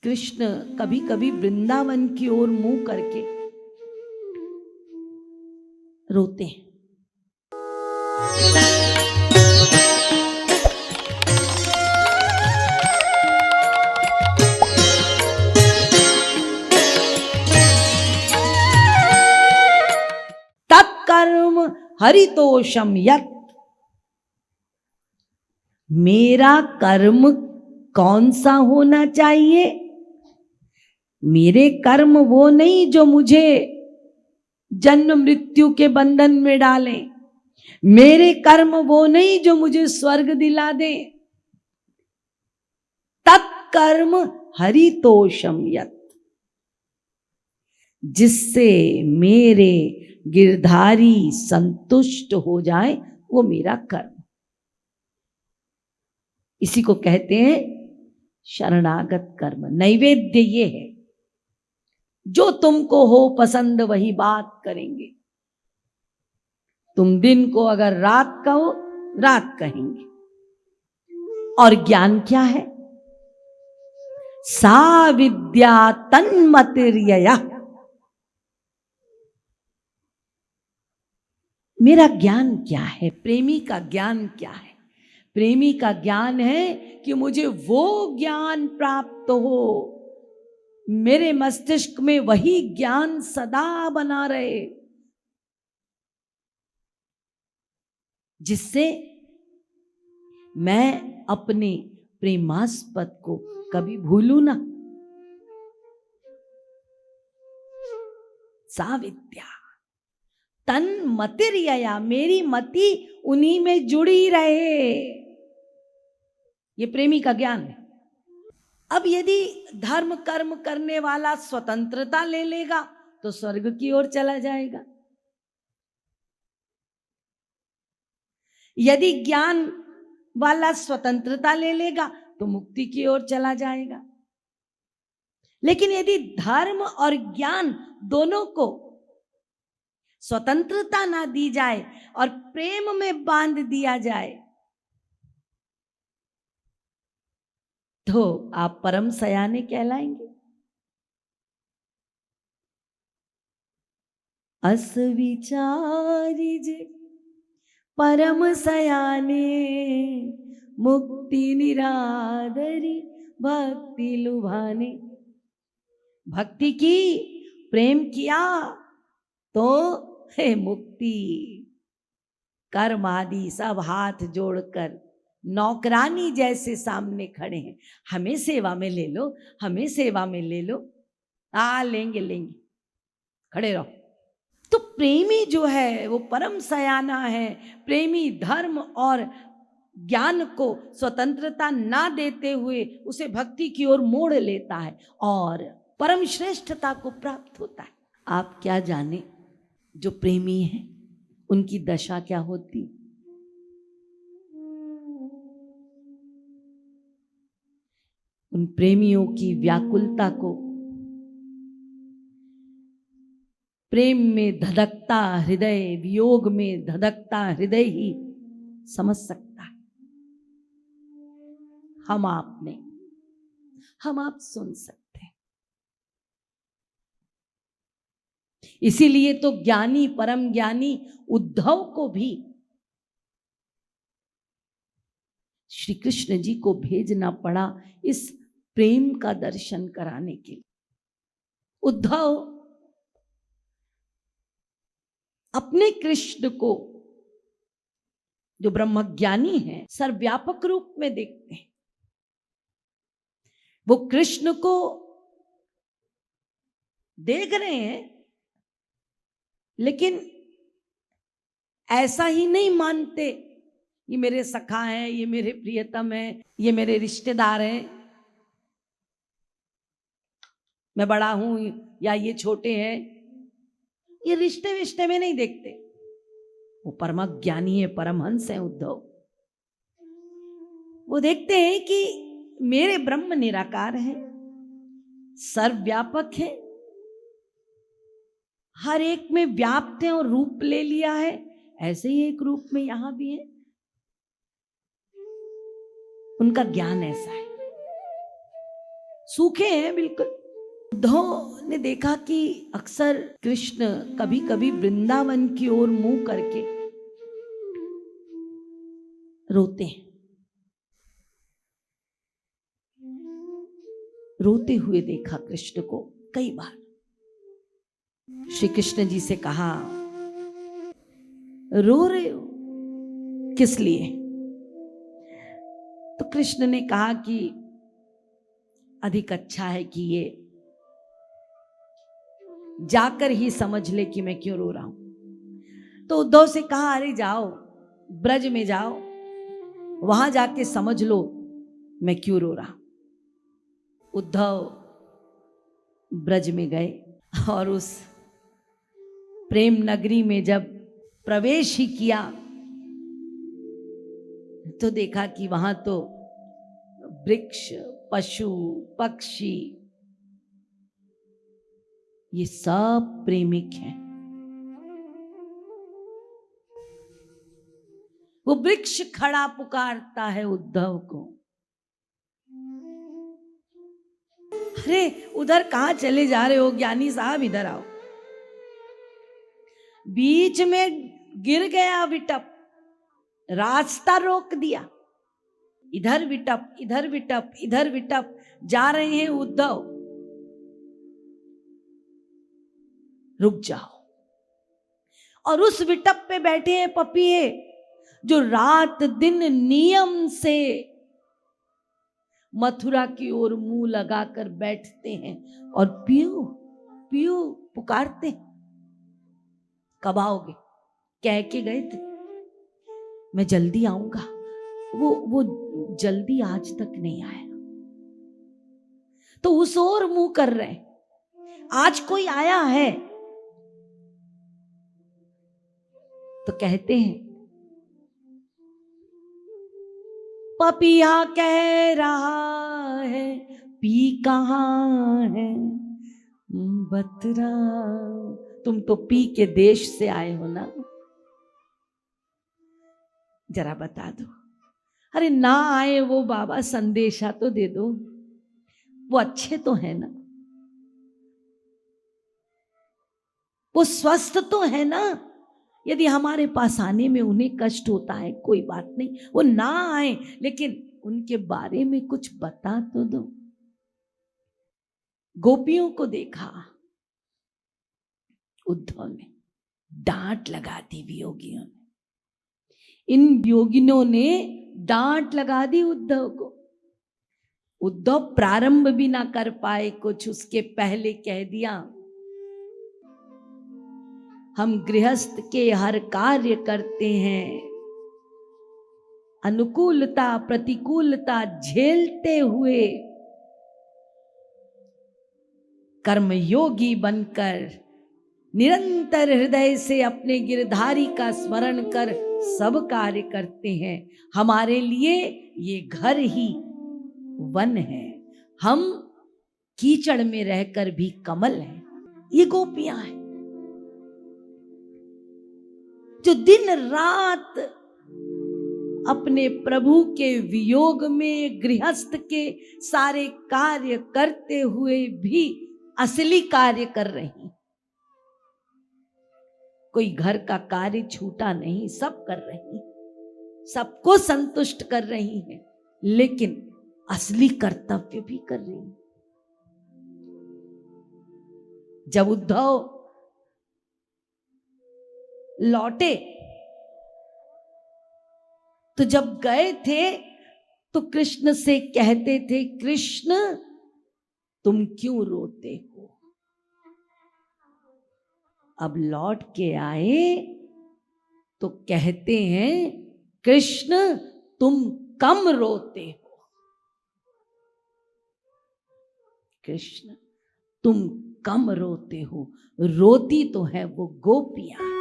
कृष्ण कभी कभी वृंदावन की ओर मुंह करके रोते हैं। तत्कर्म हरितोषम यत्, मेरा कर्म कौन सा होना चाहिए? मेरे कर्म वो नहीं जो मुझे जन्म मृत्यु के बंधन में डालें। मेरे कर्म वो नहीं जो मुझे स्वर्ग दिला दे। तत्कर्म हरितोषम यत्, जिससे मेरे गिरधारी संतुष्ट हो जाए वो मेरा कर्म। इसी को कहते हैं शरणागत कर्म। नैवेद्य ये है, जो तुमको हो पसंद वही बात करेंगे। तुम दिन को अगर रात कहो रात कहेंगे। और ज्ञान क्या है? सा विद्या तन्मतिर्यया। मेरा ज्ञान क्या है? प्रेमी का ज्ञान क्या है? प्रेमी का ज्ञान है कि मुझे वो ज्ञान प्राप्त हो, मेरे मस्तिष्क में वही ज्ञान सदा बना रहे, जिससे मैं अपने प्रेमास्पद को कभी भूलू ना। सा विद्या तन मतिर्यया, मेरी मति उन्हीं में जुड़ी रहे। ये प्रेमी का ज्ञान है। अब यदि धर्म कर्म करने वाला स्वतंत्रता ले लेगा तो स्वर्ग की ओर चला जाएगा। यदि ज्ञान वाला स्वतंत्रता ले लेगा तो मुक्ति की ओर चला जाएगा। लेकिन यदि धर्म और ज्ञान दोनों को स्वतंत्रता ना दी जाए और प्रेम में बांध दिया जाए तो आप परम सयाने कहलाएंगे। अस विचारी जे परम सयाने, मुक्ति निरादरी भक्ति लुभाने। भक्ति की, प्रेम किया तो है मुक्ति। कर्म आदि सब हाथ जोड़कर नौकरानी जैसे सामने खड़े हैं। हमें सेवा में ले लो, हमें सेवा में ले लो। लेंगे लेंगे, खड़े रहो। तो प्रेमी जो है वो परम सयाना है। प्रेमी धर्म और ज्ञान को स्वतंत्रता ना देते हुए उसे भक्ति की ओर मोड़ लेता है और परम श्रेष्ठता को प्राप्त होता है। आप क्या जाने जो प्रेमी है उनकी दशा क्या होती। उन प्रेमियों की व्याकुलता को प्रेम में धधकता हृदय, वियोग में धधकता हृदय ही समझ सकता है। हम आप नहीं, हम आप सुन सकते हैं। इसीलिए तो ज्ञानी परम ज्ञानी उद्धव को भी श्री कृष्ण जी को भेजना पड़ा इस प्रेम का दर्शन कराने के लिए। उद्धव अपने कृष्ण को, जो ब्रह्मज्ञानी है, सर्वव्यापक रूप में देखते हैं। वो कृष्ण को देख रहे हैं लेकिन ऐसा ही नहीं मानते ये मेरे सखा हैं, ये मेरे प्रियतम हैं, ये मेरे रिश्तेदार हैं, मैं बड़ा हूं या ये छोटे हैं। ये रिश्ते विश्ते में नहीं देखते। वो परम ज्ञानी है, परमहंस है उद्धव। वो देखते हैं कि मेरे ब्रह्म निराकार है, सर्वव्यापक है, हर एक में व्याप्त है और रूप ले लिया है। ऐसे ही एक रूप में यहां भी है। उनका ज्ञान ऐसा है। सूखे हैं बिल्कुल। उद्धव ने देखा कि अक्सर कृष्ण कभी कभी वृंदावन की ओर मुंह करके रोते हैं, रोते हुए देखा कृष्ण को कई बार। श्री कृष्ण जी से कहा, रो रहे हो किस लिए? तो कृष्ण ने कहा कि अधिक अच्छा है कि ये जाकर ही समझ ले कि मैं क्यों रो रहा हूं। तो उद्धव से कहा, अरे जाओ ब्रज में जाओ, वहां जाके समझ लो मैं क्यों रो रहा हूं। उद्धव ब्रज में गए और उस प्रेम नगरी में जब प्रवेश ही किया तो देखा कि वहां तो वृक्ष, पशु, पक्षी ये सब प्रेमिक हैं। वो वृक्ष खड़ा पुकारता है उद्धव को, अरे उधर कहां चले जा रहे हो ज्ञानी साहब, इधर आओ। बीच में गिर गया विटप, रास्ता रोक दिया। इधर विटप, इधर विटप, इधर विटप, जा रहे हैं उद्धव, रुक जाओ। और उस विटप पे बैठे हैं पपिए जो रात दिन नियम से मथुरा की ओर मुंह लगाकर बैठते हैं और पीयू पीयू पुकारते। कब आओगे? कह के गए थे मैं जल्दी आऊंगा, वो जल्दी आज तक नहीं आया। तो उस ओर मुंह कर रहे हैं, आज कोई आया है तो कहते हैं पपिया कह रहा है पी कहाँ है बतराओ। तुम तो पी के देश से आए हो ना, जरा बता दो। अरे ना आए वो बाबा, संदेशा तो दे दो, वो अच्छे तो है ना, वो स्वस्थ तो है ना। यदि हमारे पास आने में उन्हें कष्ट होता है कोई बात नहीं, वो ना आए, लेकिन उनके बारे में कुछ बता तो दो। गोपियों को देखा उद्धव ने, डांट लगा दी वियोगियों ने, इन योगिनों ने डांट लगा दी उद्धव को। उद्धव प्रारंभ भी ना कर पाए कुछ, उसके पहले कह दिया हम गृहस्थ के हर कार्य करते हैं, अनुकूलता प्रतिकूलता झेलते हुए कर्मयोगी बनकर निरंतर हृदय से अपने गिरधारी का स्मरण कर सब कार्य करते हैं। हमारे लिए ये घर ही वन है, हम कीचड़ में रहकर भी कमल हैं। ये गोपियां हैं जो दिन रात अपने प्रभु के वियोग में गृहस्थ के सारे कार्य करते हुए भी असली कार्य कर रही। कोई घर का कार्य छूटा नहीं, सब कर रही, सबको संतुष्ट कर रही हैं, लेकिन असली कर्तव्य भी कर रही। जब उद्धव लौटे तो जब गए थे तो कृष्ण से कहते थे, कृष्ण तुम क्यों रोते हो? अब लौट के आए तो कहते हैं, कृष्ण तुम कम रोते हो। कृष्ण तुम कम रोते हो, रोती तो है वो गोपियां।